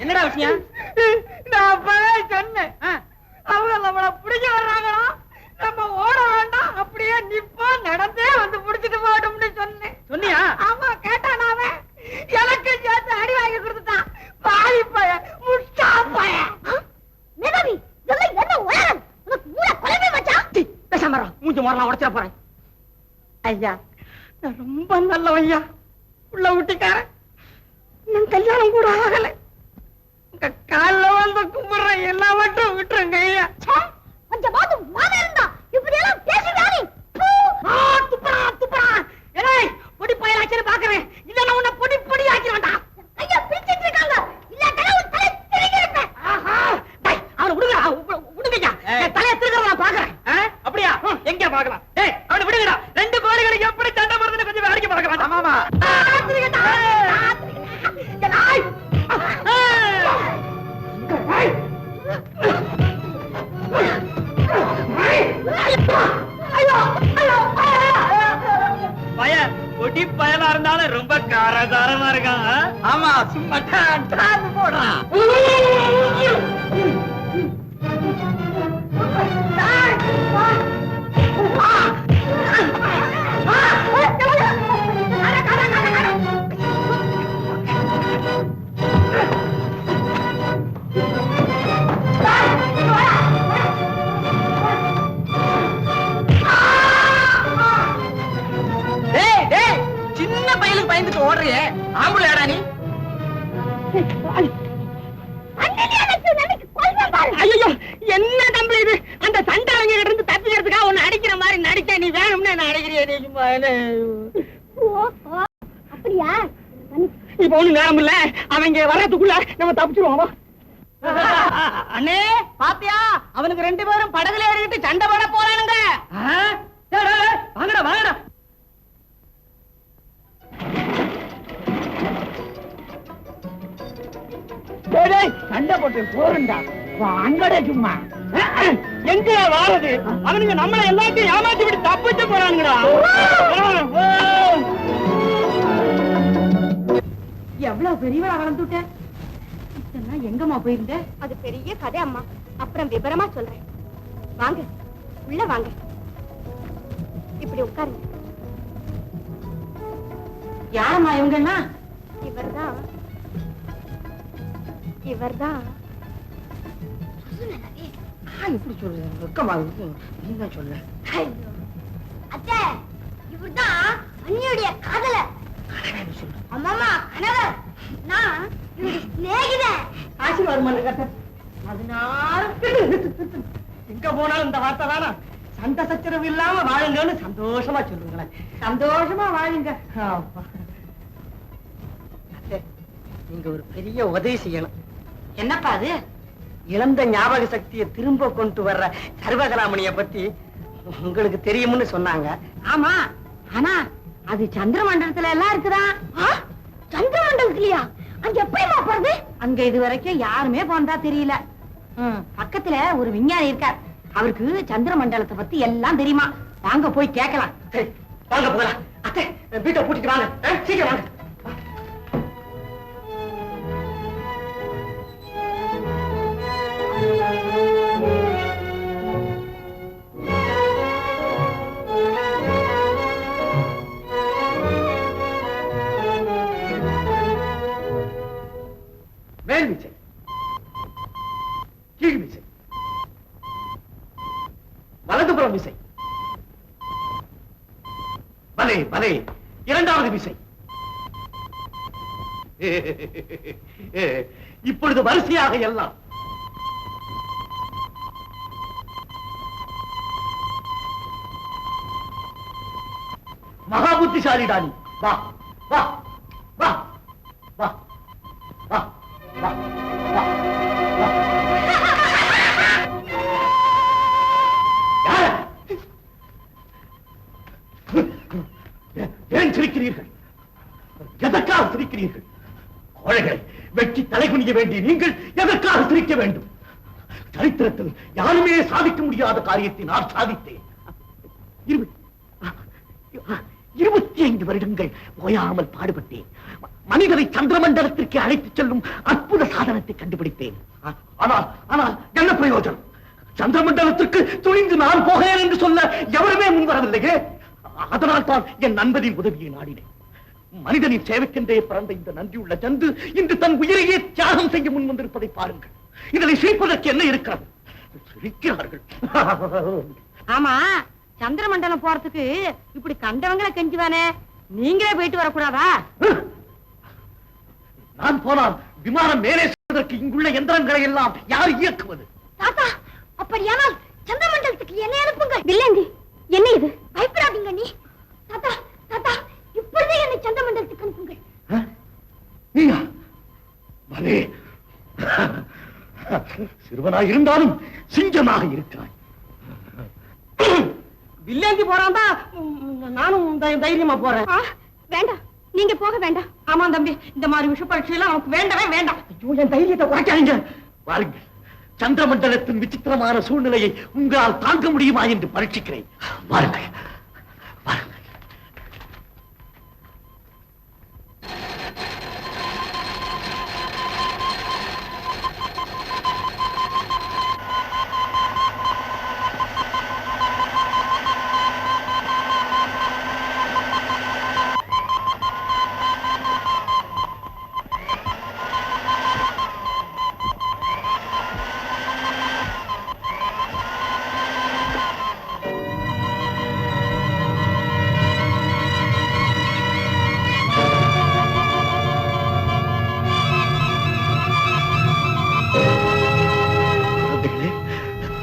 என்னடா விஷயம்? நான் அப்பவே சொன்னேன், அவங்க நம்மள பிடிக்க வர்றாங்களா, நம்ம ஓட வேண்டாம், அப்படியே நிப்போம், நடந்தே வந்து பிடிச்சிட்டு போட்டோம்னு சொன்னேன். சொன்னியா? ஆமா, கேட்டான். அவன் எனக்கு சேர்த்து அடி வாங்கி கொடுத்துட்டான். பாவி பையன், முட்டா பையன். மேதாவி, இதெல்லாம் என்ன உயரம்? உனக்கு மூளை குழம்பு வச்சான். பேசாம மூஞ்சி மோரலாம் உடைச்சிட போறேன். ஐயா, நான் ரொம்ப நல்லவையா, உள்ள ஊட்டிக்காரன். நான் கல்யாணம் கூட ஆகலை. உங்க கால்ல வந்து கும்பிடுறேன், எல்லாம் மட்டும் விட்டுருங்க ஐயா. கொஞ்சமாவது மானம் இருந்தா இப்படி எல்லாம் பேசுறானே. பொடி பயலாச்சுன்னு பாக்குறேன். இல்ல நான் உன்னை பொடி பொடி ஆக்கிறேன்டா. ஐயா பிடிச்சிட்டு இருக்காங்க. இல்ல கடவுள் தலை திருகிருப்பேன். அவனை விடுங்க, விடுங்க. தலையை திருக்கிறத நான் பாக்குறேன். அப்படியா? எங்க பாக்கலாம்? அவனை விடுங்கடா. ரெண்டு கோழிகளுக்கு எப்படி சண்டை போறதுன்னு கொஞ்சம் வேடிக்கை பார்க்கலாம். ஆமாமா. பையன் பொடி பயலா இருந்தாலும் ரொம்ப காரசாரமா இருக்கான். ஆமா, சும்மா போடுறான். சின்ன பையனுக்கு பயந்துட்டு ஓடுறியே, ஆம்பளை ஏடா நீ? ஐயோ, என்ன தம்பி இது? அந்த சண்டாளங்க இருந்து தப்பிக்கிறதுக்காக உன்னை அடிக்கிற மாதிரி நடிச்சா நீ வேணும்னு என்ன அடிக்கிறிய? நீ சும்மா அப்படியா? இப்ப ஒண்ணு நேரம் இல்ல, அவங்க வர்றதுக்குள்ள நம்ம தப்பிச்சிருவோம். அண்ணே பாத்தியா, அவனுக்கு ரெண்டு பேரும் படகுல ஏறிட்டு சண்டை போட போறானுங்க. வாங்கடா வாங்கடா. சண்டை போட்டு போறா வாங்கட சும்மா. எங்க வாரது? அவனுங்க நம்மளை எல்லாத்தையும் ஏமாத்தி விட்டு தப்பிச்சு போறானுங்கடா. எவ்வளவு பெரியவளா வளர்ந்துட்டேன். இதெல்லாம் எங்கம்மா போயிருந்த? அது பெரிய கதை அம்மா, அப்புறம் விவரமா சொல்றேன். வாங்க உள்ள வாங்க, இப்படி உட்காருங்க. யாரம்மா இவங்கன்னா? இவர்தான் இவர்தான். எப்படி சொல்றது? வெக்கமா இருக்கு. நீங்க சொல்ல. அத்தை, இவர்தான் அண்ணியுடைய காதலர். அம்மாமா கணவர். நான் இவருடைய சிநேகிதன். ஆசீர்வாதம் கட்ட. அதனால எங்க போனாலும் இந்த வார்த்தை தானா? சண்டை சச்சரவு இல்லாம வாழுங்கன்னு சந்தோஷமா சொல்லுங்களேன். சந்தோஷமா வாழுங்க. நீங்க ஒரு பெரிய உதவி செய்யணும். என்னப்பா அது? இழந்த ஞாபக சக்தியை திரும்ப கொண்டு வர்ற சர்வகலாமணிய பத்தி உங்களுக்கு தெரியும்னு சொன்னாங்க. ஆமா, ஆனா அது சந்திரமண்டலத்துல எல்லாம் இருக்குதா? சந்திரமண்டலத்திலயா? அங்க எப்படிமா போறது? அங்க இது வரைக்கும் யாருமே போனதா தெரியல. பக்கத்துல ஒரு விஞ்ஞானி இருக்கார், அவருக்கு சந்திரமண்டலத்தை பத்தி எல்லாம் தெரியுமா. வாங்க போய் கேட்கலாம். சரி வாங்க போகலாம். அத்தை வீட்டை பூட்டிட்டு வாங்க, சீக்கிரம் வாங்க. மேல் விசை, கீழ் விசை, வலதுபுறம் விசை, பலே பலே, இரண்டாவது விசை. இப்பொழுது வரிசையாக எல்லாம். மகா புத்திசாலிடானி. வா வா வா வா வா வா வா வா. ஏன் சிரிக்கிறீர்கள்? எதற்காக சிரிக்கிறீர்கள்? கோழைகளை வெட்டி தலைகுனிய வேண்டிய நீங்கள் எதற்காக சிரிக்க வேண்டும்? சரித்திரத்தில் யாருமே சாதிக்க முடியாத காரியத்தை நான் சாதித்தேன். 25 வருடங்கள் ஓயாமல் பாடுபட்டேன். மனிதரை சந்திரமண்டலத்திற்கு அழைத்துச் செல்லும் அற்புத சாதனத்தை கண்டுபிடித்தேன். ஆனால் என்ன பிரயோஜனம்? சந்திரமண்டலத்திற்கு துணிந்து நான் போகிறேன் என்று சொல்ல எவருமே முன்வரவில்லையே. அதனால் தான் என் நண்பரின் உதவியை நாடினேன். மனிதனின் சேவைக்கென்றே பிறந்த இந்த நன்றியுள்ள ஜந்து இன்று தன் உயிரையே தியாகம் செய்ய முன் வந்திருப்பதை பாருங்கள். இதனை சிரிப்பதற்கு என்ன இருக்கிறது? சிரிக்கிறார்கள். ஆமா, சந்திரமண்டலம் போறதுக்கு இப்படி கண்டவங்களை கெஞ்சுவானே, நீங்களே போயிட்டு வரக்கூடாதா? நான் போனால் விமானம் மேலே செல்வதற்கு இங்குள்ள எந்திரங்களை எல்லாம் யார் இயக்குவது? தாத்தா, அப்படியானால் சந்திரமண்டலத்துக்கு என்ன அனுப்புங்கள். வில்லேந்தி, என்ன இது? பயப்படாதீங்க நீ. தாத்தா தாத்தா, இப்பொழுதே என்னை சந்திரமண்டலத்துக்கு அனுப்புங்கள். நீயா? பலே, சிறுவனாய் இருந்தாலும் சிங்கமாக இருக்கிறாய். வில்லேந்தி போறான், நானும் தைரியமா போறேன். வேண்டாம், நீங்க போக வேண்டாம். ஆமா தம்பி, இந்த மாதிரி விஷ பரீட்சை எல்லாம் நமக்கு வேண்டவே வேண்டாம். ஐயோ, என் தைரியத்தை குறைக்காதீங்க. வாருங்கள், சந்திரமண்டலத்தின் விசித்திரமான சூழ்நிலையை உங்களால் தாங்க முடியுமா என்று பரீட்சிக்கிறேன். வாருங்கள் வாருங்கள்.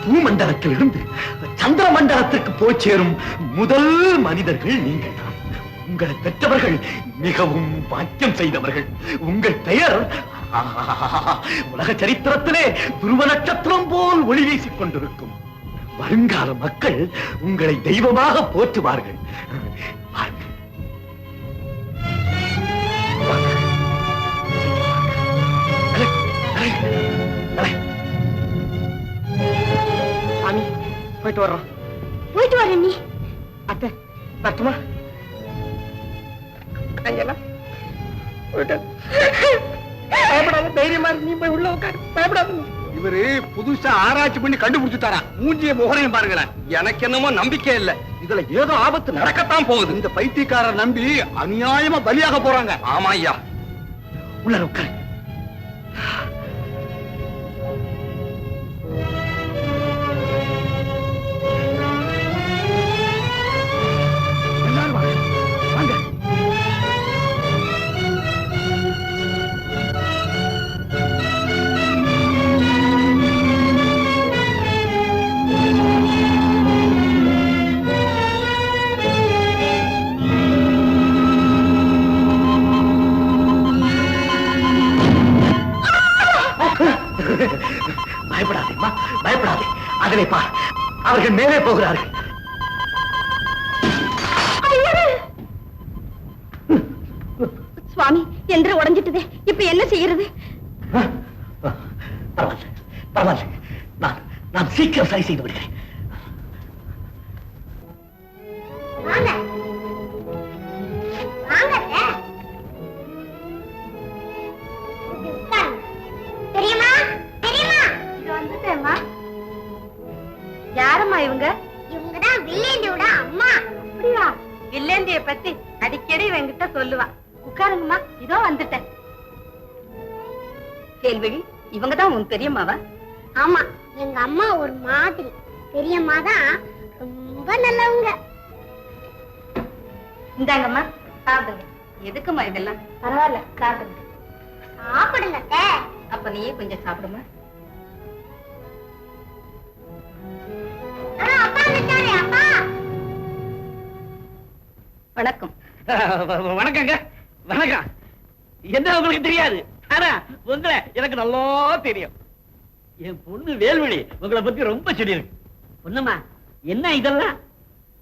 பூமண்டலத்தில் இருந்து சந்திர மண்டலத்திற்கு போய் சேரும் முதல் மனிதர்கள் நீங்கள் தான். உங்களை பெற்றவர்கள் மிகவும் பாக்கியம் செய்தவர்கள். உங்கள் பெயர் உலக சரித்திரத்திலே துருவ நட்சத்திரம் போல் ஒளி வீசிக் கொண்டிருக்கும். வருங்கால மக்கள் உங்களை தெய்வமாக போற்றுவார்கள். சாமி, போயிட்டு வர்றோம். போயிட்டு வரேன் நீ. அத்தை, வரட்டுமா? அங்கெல்லாம் போயிட்டு பயப்படாத, தைரியமா நீ போய் உள்ள உட்காரு. பயப்படாத. இவரு புதுசா ஆராய்ச்சி பண்ணி கண்டுபிடிச்சுட்டாரா? மூஞ்சிய முகரையும் பாருங்களேன். எனக்கு என்னமோ நம்பிக்கை இல்ல. இதுல ஏதோ ஆபத்து நடக்கத்தான் போகுது. இந்த பைத்தியக்காரர் நம்பி அநியாயமா பலியாக போறாங்க. ஆமா ஐயா. உள்ள உட்காரு. எல்லாரும் வாங்க. வாங்க. பயப்படாதேம்மா, பயப்படாதே. அதனை பார், அவர்கள் மேலே போகிறார்கள். சுவாமி, என்று உடைஞ்சிட்டதே, இப்ப என்ன செய்யறது? பரவாயில்ல, பரவாயில்ல. நான் சீக்கிரம் சரி செய்து விடுகிறேன். யாரம்மா இவங்க? இவங்கதான் வில்லேந்தியோட அம்மா. அப்படியா? வில்லேந்திய பத்தி அடிக்கடி என்கிட்ட சொல்லுவா. உட்காருங்கம்மா, இதோ வந்துட்டேன். கேள்விழி, இவங்கதான் உன் பெரியம்மாவா? ஆமா, எங்க அம்மா ஒரு மாதிரி. பெரியம்மா தான் ரொம்ப நல்லவங்க. இந்தாங்கம்மா, சாப்பிடுங்க. எதுக்குமா இதெல்லாம்? பரவாயில்ல, சாப்பிடுங்க. சாப்பிடுங்க. அப்ப நீயே கொஞ்சம் சாப்பிடுமா. அப்பா வந்துட்டாரு. அப்பா, வணக்கம். வணக்கங்க. வணக்கம். என்ன உங்களுக்கு தெரியாது, ஆனா உங்களை எனக்கு நல்லா தெரியும். என் பொண்ணு வேல்விழி உங்களை பத்தி ரொம்ப சொல்லியிருக்கு. பொண்ணுமா, என்ன இதெல்லாம்?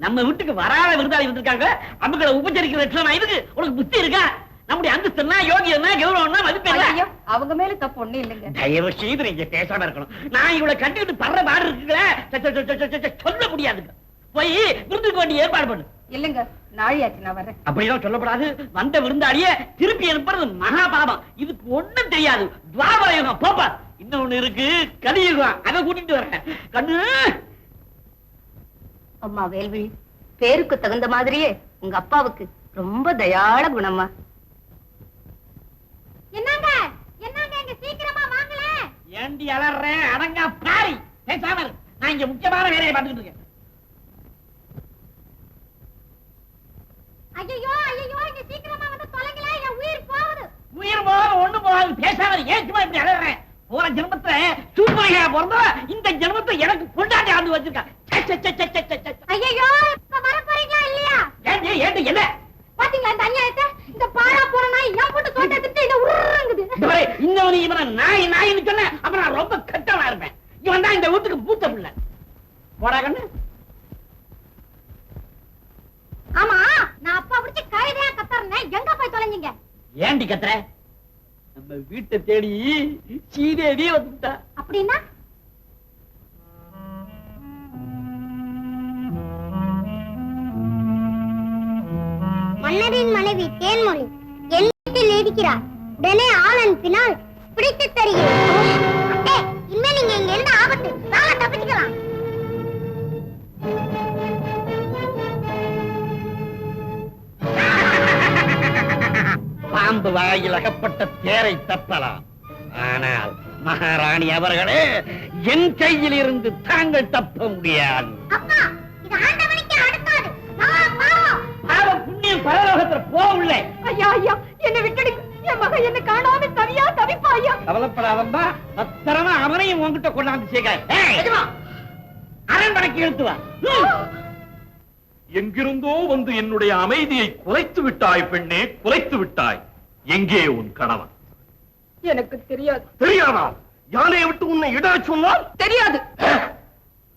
நம்ம வீட்டுக்கு வராத விருந்தாளி வந்திருக்காங்க, அவங்களை உபச்சரிக்கிற லட்சணம் இதுக்கு உனக்கு புத்தி இருக்கா? நம்முடைய அந்தஸ்துனா யோகியம்னா கௌரவம்னா மதிப்பேன். அவங்க மேல தப்பு ஒண்ணு இல்லைங்க. தயவு செய்து நீங்க பேசாம இருக்கணும். நான் இவ்வளவு கட்டிட்டு படுற பாடு இருக்குல்ல சொல்ல முடியாதுங்க. போய் விருந்துக்கு வேண்டிய ஏற்பாடு பண்ணு. இல்லைங்க, நாழியாச்சு, நான் வரேன். அப்படிதான் சொல்லப்படாது. வந்த விருந்தாளியே திருப்பி அனுப்புறது மகாபாபம். இதுக்கு ஒண்ணும் தெரியாது. துவாபரயுகம் போப்பா. இன்னொன்னு இருக்கு, கலியுகம். அதை கூட்டிட்டு வரேன். கண்ணு அம்மா வேல்விழி, பேருக்கு தகுந்த மாதிரியே உங்க அப்பாவுக்கு ரொம்ப தயாள குணமா. என்னங்க என்னங்க, இங்க சீக்கிரமா வாங்கல. ஏண்டி அலறேன்? அடங்கா பாரி, பேசாம இரு. நான் இங்க முக்கியமான வேலையை பார்த்துட்டு இருக்கேன். ஐயோ ஐயோ, இங்க சீக்கிரமா வந்து தொலைங்கல, என் உயிர் போகுது. உயிர் போக ஒண்ணு போகாது. பேசாம இரு. ஏன் சும்மா இப்படி அலறேன்? போற ஜென்மத்துல சூப்பரையா பிறந்தா இந்த ஜென்மத்தை எனக்கு பொண்டாட்டி ஆண்டு வச்சிருக்கா. ஐயோ, இப்ப வர போறீங்களா இல்லையா? ஏண்டி ஏண்டி என்ன பாத்தீங்களா இந்த அநியாயத்தை? இந்த பாழா போற நாய் என் போட்டு தோட்ட எடுத்துட்டு என்ன உருங்குது. இன்னொன்னு இவனை நாய் நாயின்னு சொன்ன அப்புறம் நான் ரொம்ப கட்டமா இருப்பேன். இவன் தான் இந்த வீட்டுக்கு பூத்த பிள்ளை. போடா கண்ணு. ஆமா, நான் அப்பா பிடிச்சி கழுதையா கத்தறேன், எங்க போய் தொலைஞ்சீங்க? ஏண்டி கத்துற? நம்ம வீட்டை தேடி சீதேவி வந்துட்டா. அப்படின்னா மன்னரின் மனைவி தேன்மொழி என் வீட்டில் இருக்கிறார். உடனே ஆள் அனுப்பினால் பிடித்து தருகிறேன். இனிமே நீங்க இங்க எந்த ஆபத்து நாளை தப்பிச்சுக்கலாம். பாம்பு வாயில் அகப்பட்ட தேரை தப்பலாம். ஆனால் மகாராணி அவர்களே, என் கையில் இருந்து தாங்கள் தப்ப முடியாது. அப்பா, இது ஆண்டவனுக்கு அடுக்காது. பாவம். பாவம் புண்ணியம் பரலோகத்துல போகவில்லை. ஐயா ஐயா, என்ன விட்டுடுங்க. என் மகன் என்ன காணாம தனியா தவிப்பா ஐயா. கவலைப்படாதம்பா, பத்திரமா அவனையும் உங்ககிட்ட கொண்டாந்து சேர்க்க. அரண்மனைக்கு இழுத்து வா. எங்கிருந்தோ வந்து என்னுடைய அமைதியை குலைத்து விட்டாய் பெண்ணே, குலைத்து விட்டாய். எங்கே உன் கணவன்? எனக்கு தெரியாது. தெரியாதா? யானையை விட்டு உன்னை இட சொன்னால் தெரியாது.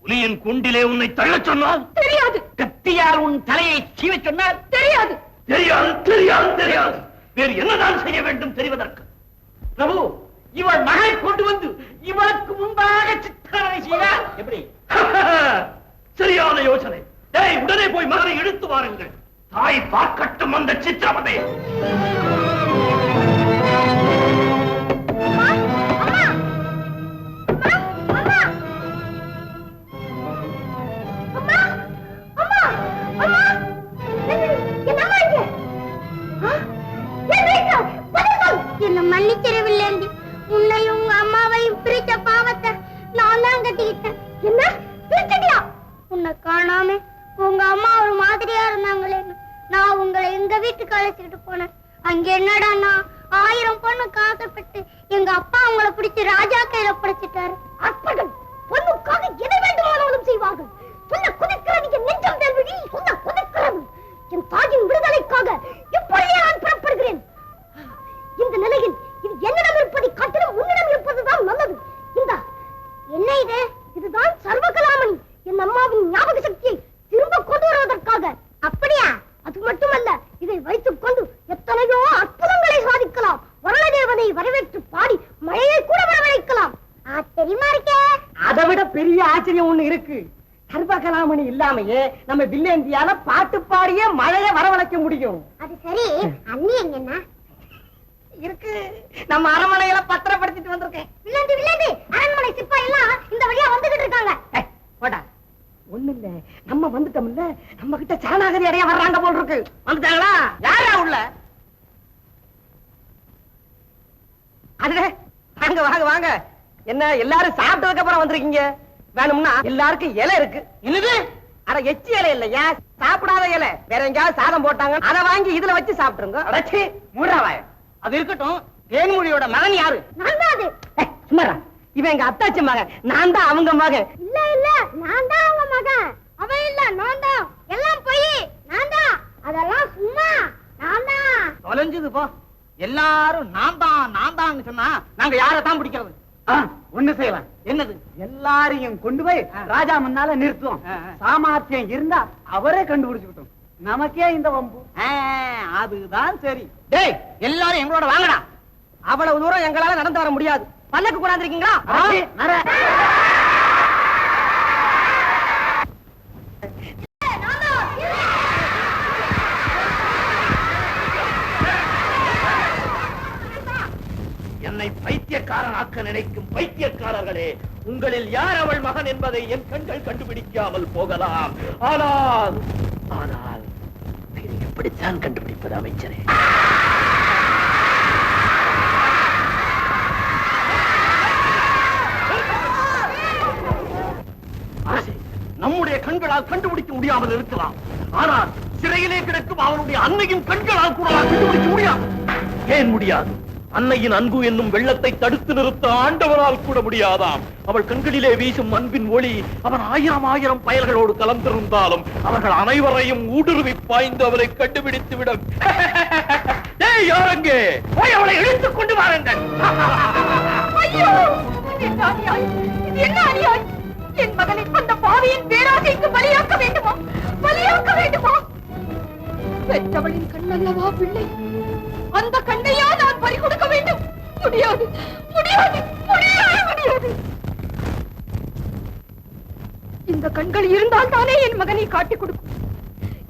புலியின் குண்டிலே உன்னை தள்ளச் சொன்னால் தெரியாது. கத்தியால் உன் தலையை சீவ சொன்னால் தெரியாது. தெரியாது, தெரியாது, தெரியாது. வேறு என்னதான் செய்ய வேண்டும் தெரிவதற்கு? பிரபு, இவள் மகளை கொண்டு வந்து இவளுக்கு முன்பாக சித்திரவதை செய்தால் எப்படி? சரியான யோசனை. டேய், உடனே போய் மகனை இழுத்து வாருங்கள். தாய் பார்க்கட்டும் அந்த சித்திரவதை. என்ன மன்னிச்சிடவில்லை. உன்னையும் உங்க அம்மாவையும் பிரிச்ச பாவத்தை நான் தான் கட்டிக்கிட்டேன். என்ன பிரிச்சடியா? உன்னை காணாம உங்க அம்மா ஒரு மாதிரியா இருந்தாங்களே, நான் உங்களை எங்க வீட்டுக்கு அழைச்சிட்டு போனேன். அங்க என்னடா 1000 பொண்ணு காக்கப்பட்டு எங்க அப்பா உங்களை பிடிச்சு ராஜா கையில படைச்சிட்டாரு. அற்பர்கள் பொண்ணுக்காக எதை வேண்டுமானாலும் செய்வார்கள். சொன்ன குதிக்கிறது என் நெஞ்சம் தேர்விழி, சொன்ன குதிக்கிறது என் தாயின் விடுதலைக்காக இப்பொழுதே நான் புறப்படுகிறேன். இந்த நிலையில் இது என்னிடம் இருப்பதை காட்டிலும் உன்னிடம் இருப்பதுதான் நல்லது. இந்த என்ன இது? இதுதான் சர்வகலாமணி, என் அம்மாவின் ஞாபக சக்தியை திரும்ப கொண்டு வருவதற்காக. அப்படியா? அது மட்டுமல்ல, இதை வைத்துக் கொண்டு எத்தனையோ அற்புதங்களை சாதிக்கலாம். வரலதேவனை வரவேற்று பாடி மழையை கூட வரவழைக்கலாம். தெரியுமா இருக்கே? அதை விட பெரிய ஆச்சரியம் ஒண்ணு இருக்கு. சர்வகலாமணி இல்லாமையே நம்ம வில்லேந்தியால பாட்டு பாடியே மழையை வரவழைக்க முடியும். அது சரி, அண்ணி எங்கன்னா இருக்கு. நம்ம அரண்மனையில பத்திரப்படுத்திட்டு வந்திருக்கேன். வில்லந்தி வில்லந்தி, அரண்மனை சிப்பாய் எல்லாம் இந்த வழியா வந்துகிட்டு இருக்காங்க. போடா, ஒண்ணு இல்ல, நம்ம வந்துட்டோம்ல, நம்ம கிட்ட சரணாகதி அடைய வர்றாங்க போல் இருக்கு. வந்துட்டாங்களா? யாரா உள்ள? அதுல வாங்க வாங்க வாங்க. என்ன எல்லாரும் சாப்பிட்டதுக்கு அப்புறம் வந்திருக்கீங்க? வேணும்னா எல்லாருக்கும் இலை இருக்கு. என்னது? அட எச்சி இலை இல்லையா, சாப்பிடாத இலை. வேற எங்கயாவது சாதம் போட்டாங்க, அதை வாங்கி இதுல வச்சு சாப்பிட்டுருங்க. அடச்சி மூடாவாய. அது இருக்கட்டும், தேன்மொழியோட மகன் யாரு? நான் தான் அது. சும்மாரா, இவன் எங்க அத்தாச்சி மகன், நான் தான் அவங்க மகன். இல்ல இல்ல, நான் தான் அவங்க மகன். அவன் இல்ல, நான் தான். எல்லாம் போய் நான் தான். அதெல்லாம் சும்மா, நான் தான். தொலைஞ்சது போ. எல்லாரும் நான் தான் சொன்னா நாங்க யாரத்தான் பிடிக்கிறது? ஒண்ணு செய்யலாம். என்னது? எல்லாரையும் கொண்டு போய் ராஜா முன்னால நிறுத்துவோம். சாமர்த்தியம் இருந்தா அவரே கண்டுபிடிச்சுக்கிட்டோம். நமக்கே இந்த வம்பு. அதுதான் சரி. டேய், எல்லாரும் எங்களோட வாங்கடா. அவ்வளவு தூரம் எங்களால நடந்து வர முடியாது. பல்லக்கு கொண்டாந்துருக்கீங்களா? என்னை பைத்தியக்காரனாக்க நினைக்கும் பைத்தியக்காரர்களே, உங்களில் யார் அவள் மகன் என்பதை என் கண்கள் கண்டுபிடிக்காமல் போகலாம். ஆனால் ஆனால் எப்படித்தான் கண்டுபிடிப்பது அமைச்சரே? நம்முடைய கண்களால் கண்டுபிடிக்க முடியாமல் இருக்கலாம், ஆனால் சிறையிலே கிடக்கும் அவனுடைய அன்னையின் கண்களால் கூட கண்டுபிடிக்க முடியாது. ஏன் முடியாது? அன்னையின் அன்பு என்னும் வெள்ளத்தை தடுத்து நிறுத்த ஆண்டவரால் கூட முடியாதாம். அவள் கண்களிலே வீசும் அன்பின் ஒளி அவன் 1000 பயல்களோடு கலந்திருந்தாலும் அவர்கள் அனைவரையும் ஊடுருவி பாய்ந்து அவளை கண்டுபிடித்து விடும். யாரங்கே போய் அவளை இழுத்துக் கொண்டு வாருங்கள். என் மகனை அந்த பாவியின் பேராசைக்கு பலியாக்க வேண்டுமா? பலியாக்க வேண்டுமா? பெற்றவளின் கண்ணல்லவா பிள்ளை, அந்த கண்ணையா நான் பறி கொடுக்க வேண்டும்? முடியாது, முடியாது, முடியாது, முடியாது. இந்த கண்கள் இருந்தால் தானே என் மகனை காட்டிக் கொடுக்கும்.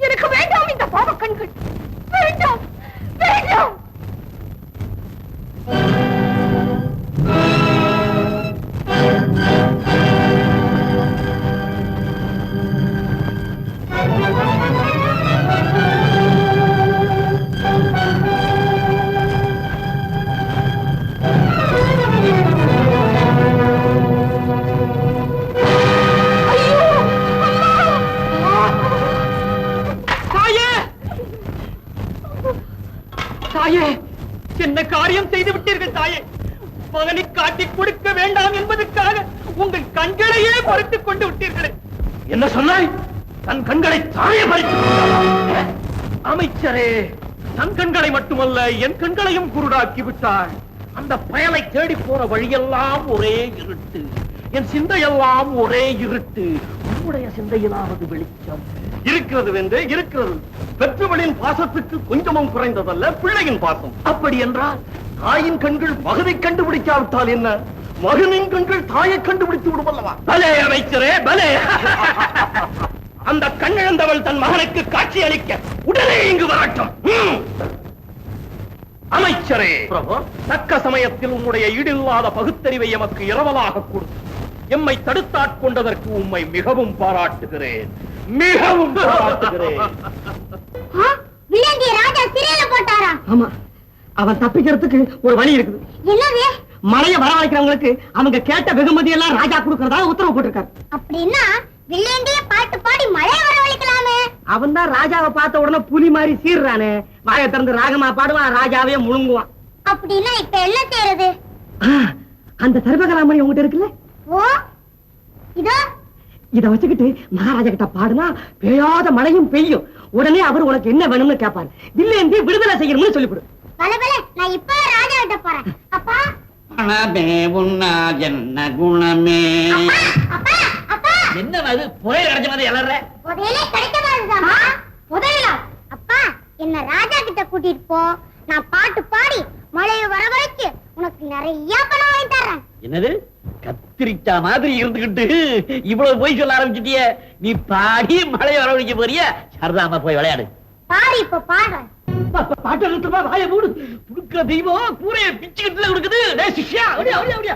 எனக்கு வேண்டாம் இந்த பாவ கண்கள், வேண்டாம், வேண்டாம். தாயே, என்ன காரியம் செய்து விட்டீர்கள் தாயே? மகனை காட்டிக் கொடுக்க வேண்டாம் என்பதற்காக உங்கள் கண்களையே பறித்துக் கொண்டு விட்டீர்களே. என்ன சொன்னாய்? தன் கண்களை தாயே பறித்து அமைச்சரே, தன் கண்களை மட்டுமல்ல என் கண்களையும் குருடாக்கி விட்டாள். அந்த பயலை தேடி போற வழியெல்லாம் ஒரே இருட்டு, என் சிந்தையெல்லாம் ஒரே இருட்டு. உன்னுடைய சிந்தையிலாவது வெளிச்சம் இருக்கிறது என்று இருக்கிறது. பெற்றவளின் பாசத்துக்கு கொஞ்சமும் குறைந்ததல்ல பிள்ளையின் பாசம். அப்படி என்றால் தாயின் கண்கள் மகனை கண்டுபிடிக்காவிட்டால் என்ன? மகனின் கண்கள் தாயை கண்டுபிடித்து விடுவல்லவா? பலே அமைச்சரே, பலே. அந்த கண்ணிழந்தவள் தன் மகனுக்கு காட்சி அளிக்க உடனே இங்கு வரட்டும். அமைச்சரே, தக்க சமயத்தில் உம்முடைய ஈடில்லாத பகுத்தறிவை எமக்கு இரவலாக கொடுத்து எம்மை தடுத்தாட்கொண்டதற்கு உம்மை மிகவும் பாராட்டுகிறேன், மிகவும் பாராட்டுகிறேன். ராஜா சிறையில போட்டாரா? ஆமா, அவன் தப்பிக்கிறதுக்கு ஒரு வழி இருக்குது. என்னது? மழைய வரவழைக்கிறவங்களுக்கு அவங்க கேட்ட வெகுமதி எல்லாம் ராஜா கொடுக்கறதா உத்தரவு போட்டிருக்காரு. அப்படின்னா வில்லேண்டிய பாட்டு பாடி மழை வரவழைக்கலாமே. அவன் தான் ராஜாவை பார்த்த உடனே புலி மாதிரி சீர்றானே. வாயை திறந்து ராகமா பாடுவான், ராஜாவே முழுங்குவான். அப்படின்னா இப்ப என்ன செய்யறது? அந்த சர்வகலாமணி உங்ககிட்ட இருக்குல்ல? ஓ, இதோ இத வச்சுக்கிட்டு மகாராஜா கிட்ட பாடுனா பெய்யாத மழையும் பெய்யும். உடனே அவர் உனக்கு என்ன வேணும்னு கேட்பாரு. வில்லேந்தி விடுதலை செய்யணும்னு சொல்லிவிடு. பலபல, நான் இப்ப ராஜா கிட்ட போறேன். அப்பா குணமே உன்னார் என்ன குணமே. அப்பா, அப்பா, என்ன அது புயல் கிடைச்ச மாதிரி எழற? புதையலே கிடைக்க மாட்டேங்குதா? புதையலா? அப்பா, என்ன ராஜா கிட்ட கூட்டிட்டு போ. நான் பாட்டு பாடி மழையை வரவழைச்சு உனக்கு நிறைய பணம் வாங்கி தரேன். என்னது கத்திரிக்கா மாதிரி இருந்துகிட்டு இவ்வளவு போய் சொல்ல ஆரம்பிச்சிட்டிய? நீ பாடி மழை வரவழைக்க போறிய? சரதாமா போய் விளையாடு. பாரு, இப்ப பாடுறேன். பாட்டு நிறுத்தமா, வாயை மூடு. புடுக்கிற தெய்வம் கூரைய பிச்சுக்கிட்டுல கொடுக்குது. டேய் சிஷ்யா, அப்படியே அப்படியே அப்படியே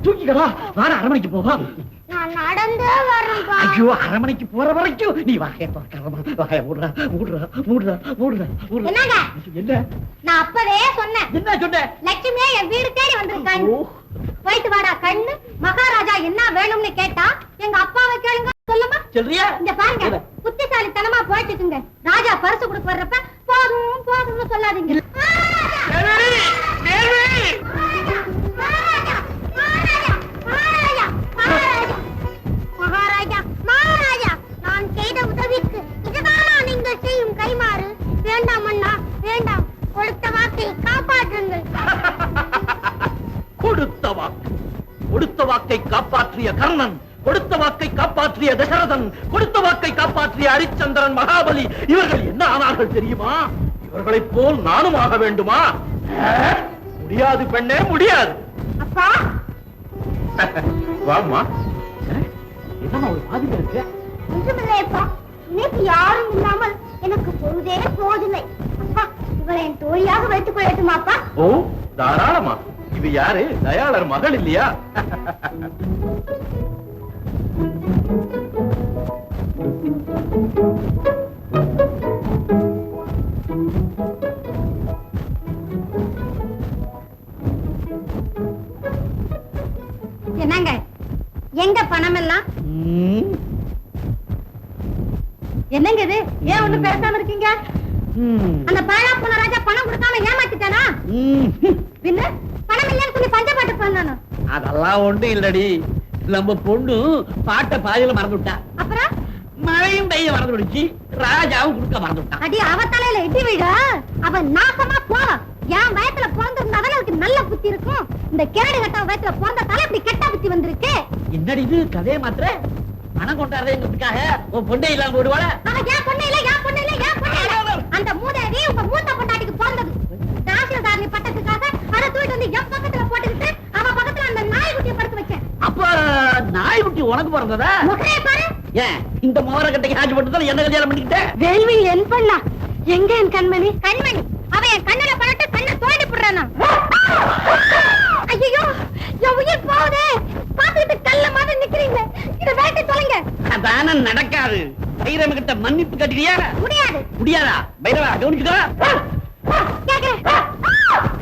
தூக்கிக்கடா. வார அரமனைக்கு போவா. நான் நடந்தே வரேன்ப்பா. ஐயோ, அரமனைக்கு போற வரைக்கும் நீ வாயை பார்க்கறமா? வாயை மூடுறா மூடுறா மூடுறா மூடுறா மூடுறா. என்னங்க? என்ன? நான் அப்பவே சொன்னேன். என்ன சொன்ன? லட்சுமியே என் வீடு தேடி வந்திருக்காங்க. போயிட்டு வாடா கண்ணு. மகாராஜா என்ன வேணும்னு கேட்டா எங்க அப்பாவை கேளுங்க. சொல்லுமா? சொல்றியா? இந்த பாருங்க, புத்திசாலித்தனமா போயிட்டுங்க. ராஜா பரிசு கொடுக்க வர்றப்ப போதும் போதும்னு சொல்லாதீங்க. மகாராஜா, மகாராஜா, நான் செய்த உதவிக்கு இதுதானா நீங்கள் செய்யும் கைமாறு? வேண்டாம் அண்ணா, வேண்டாம். கொடுத்த வாக்கை காப்பாற்றுங்கள். கொடுத்த வாக்கை காப்பாற்றிய கர்ணன் கொடுத்த வாக்கை காப்பாற்றிய தசரதன், கொடுத்த வாக்கை காப்பாற்றிய ஹரிச்சந்திரன், மகாபலி, இவர்கள் என்ன ஆனார்கள் தெரியுமா? இவர்களைப் போல் நானும் ஆக வேண்டுமா? முடியாது பெண்ணே, முடியாது. அப்பா வாமா. என்னமா ஒரு பாதியில இருக்க? ஒன்றுமில்லையப்பா, துணைக்கு யாரும் இல்லாமல் எனக்கு பொழுதே போவதில்லை. அப்பா, இவரை என் தோழியாக வைத்துக் கொள்ளட்டுமாப்பா? ஓ, தாராளமா. இது யாரு? தயாளர் மகள் இல்லையா? என்னங்க, எங்க பணம் எல்லாம்? என்னங்க இது? ஏன் ஒண்ணு பேசாம இருக்கீங்க? அந்த பாழா போன ராஜா பணம் கொடுக்காம ஏமாத்திட்டானா? பின்ன பணம் இல்லைன்னு சொல்லி பஞ்சப்பாட்டு பண்ணானோ? அதெல்லாம் ஒண்ணு இல்லடி, நம்ம பொண்ணு பாட்ட பாதியில மறந்து விட்டா. அப்புறம் மழையும் பெய்ய மறந்து விடுச்சு, ராஜாவும் கொடுக்க மறந்து விட்டான். அடி அவ தலையில இடி விட, அவன் நாசமா போவான். என் வயத்துல பிறந்திருந்தாதான் அவருக்கு நல்ல புத்தி இருக்கும். இந்த கேடு கட்ட வயத்துல பிறந்ததால இப்படி கெட்ட புத்தி வந்திருக்கு. என்னடி இது கதையை மாத்திர? பணம் கொண்டாடுறதுக்காக உன் பொண்ணே இல்லாம போடுவாள? அவன் என் பொண்ணு இல்ல, என் பொண்ணு இல்ல, என் பொண்ணு இல்ல. அந்த மூதேவி உங்க மூத்த பொண்டாட்டிக்கு பிறந்தது. தாசில்தாரணி பட்டத்துக்காக அதை தூக்கிட்டு வந்து என் பக்கத்துல போட்டுக்கிட்டு அவ பக்கத்துல அந்த நாய்க்குட்டியை படுத்து வச்சேன். அப்ப நாய்க்குட்டி உனக்கு பிறந்ததா? முகரைய பாரு. ஏன் இந்த மோர கட்டைக்கு ஆட்சி போட்டுதான் என்ன கல்யாணம் பண்ணிக்கிட்ட? வேள்வி என் பண்ணா எங்க என் கண்மணி? கண்மணி அவன் என் கண்ணுல படட்டு கண்ணை தோண்டி போடுறானா? ஐயோ, என் உயிர் போகுதே. பாத்துக்கிட்டு கல்ல மாதிரி நிக்கிறீங்க, இத வேட்டி தொலைங்க. அதான நடக்காது. பைரவ கிட்ட மன்னிப்பு கட்டியா? முடியாது. முடியாதா? பைரவா கவனிச்சுக்கோ. கேக்குறேன்,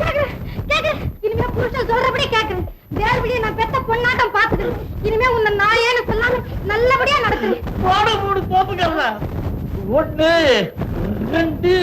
கேக்குறேன், கேக்குறேன். இனிமே புருஷன் சொல்றபடி கேக்குறேன். வேறுபடியா நான் பெத்த பொண்ணாட்டம் பாத்துக்கிறேன். இனிமே உன்னை நாயேன்னு சொல்லாம நல்லபடியா நடக்குது. போடு போடு போப்புக்கிறதா? 1 2